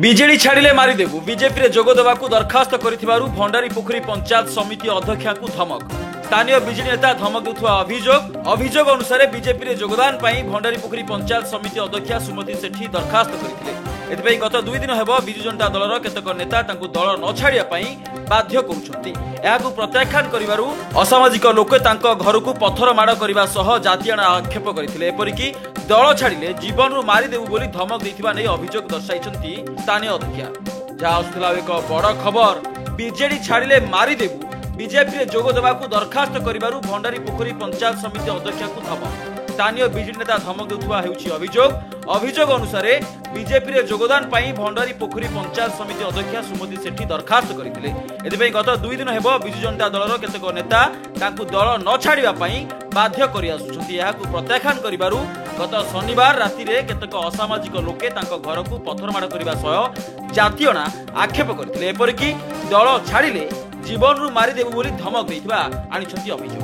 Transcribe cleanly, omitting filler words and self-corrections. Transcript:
BJD ଛାଡ଼ିଲେ ମାରିଦେବୁ ବିଜେପିରେ ଯୋଗ ଦେବାକୁ ଦରଖାସ୍ତ କରିଥିବାରୁ ଭଣ୍ଡାରୀ ପୋଖରୀ ପଞ୍ଚାୟତ ସମିତି ଅଧ୍ୟକ୍ଷାଙ୍କୁ ଧମକ। ସ୍ଥାନୀୟ ବିଜେଡି ନେତା ଧମକ ଦେଉଥିବା ଅଭିଯୋଗ ଅନୁସାରେ ବିଜେପିରେ ଯୋଗଦାନ ପାଇଁ ଭଣ୍ଡାରୀ ପୋଖରୀ ପଞ୍ଚାୟତ ସମିତି ଅଧ୍ୟକ୍ଷା ସୁମତି ସେଠୀ ଦରଖାସ୍ତ କରିଥିଲେ। ଏଥିପାଇଁ ଗତ 2 ଦିନ ହେବ ବିଜୁ ଜନତା ଦଳର କେତେକ ନେତା ତାଙ୍କୁ ଦଳ ନ ଛାଡ଼ିବା ପାଇଁ ବାଧ୍ୟ କରୁଛନ୍ତି। ଏହାକୁ ପ୍ରତ୍ୟାଖ୍ୟାନ କରିବାରୁ ଅସାମାଜିକ ଲୋକେ ତାଙ୍କ ଘରକୁ ପଥର ମାଡ଼ କରିବା ସହ ଜାତିଆଣ ଆକ୍ଷେପ କରିଥିଲେ। ଏପରିକି ଦଳ ଛାଡ଼ିଲେ ଜୀବନରୁ ମାରିଦେବୁ ବୋଲି ଧମକ ଦେଇଥିବା ନେଇ ଅଭିଯୋଗ ଦର୍ଶାଇଛନ୍ତି ସ୍ଥାନୀୟ ଅଧ୍ୟକ୍ଷା। ଯାହା ଆସୁଥିଲା ଏକ ବଡ଼ ଖବର, ବିଜେଡି ଛାଡ଼ିଲେ ମାରିଦେବୁ ବିଜେପିରେ ଯୋଗ ଦେବାକୁ ଦରଖାସ୍ତ କରିବାରୁ ଭଣ୍ଡାରୀ ପୋଖରୀ ପଞ୍ଚାୟତ ସମିତି ଅଧ୍ୟକ୍ଷାଙ୍କୁ ଧମକ। ସ୍ଥାନୀୟ ବିଜେଡି ନେତା ଧମକ ଦେଉଥିବା ହେଉଛି ଅଭିଯୋଗ ଅନୁସାରେ ବିଜେପିରେ ଯୋଗଦାନ ପାଇଁ ଭଣ୍ଡାରୀ ପୋଖରୀ ପଞ୍ଚାୟତ ସମିତି ଅଧ୍ୟକ୍ଷା ସୁମତି ସେଠୀ ଦରଖାସ୍ତ କରିଥିଲେ। ଏଥିପାଇଁ ଗତ 2 ଦିନ ହେବ ବିଜୁ ଜନତା ଦଳର କେତେକ ନେତା ତାଙ୍କୁ ଦଳ ନ ଛାଡ଼ିବା ପାଇଁ ବାଧ୍ୟ କରି ଆସୁଛନ୍ତି। ଏହାକୁ ପ୍ରତ୍ୟାଖ୍ୟାନ କରିବାରୁ ଗତ ଶନିବାର ରାତିରେ କେତେକ ଅସାମାଜିକ ଲୋକେ ତାଙ୍କ ଘରକୁ ପଥରମାଡ଼ କରିବା ସହ ଜାତିଅଣା ଆକ୍ଷେପ କରିଥିଲେ। ଏପରିକି ଦଳ ଛାଡ଼ିଲେ ଜୀବନରୁ ମାରିଦେବୁ ବୋଲି ଧମକ ଦେଇଥିବା ଆଣିଛନ୍ତି ଅଭିଯୋଗ।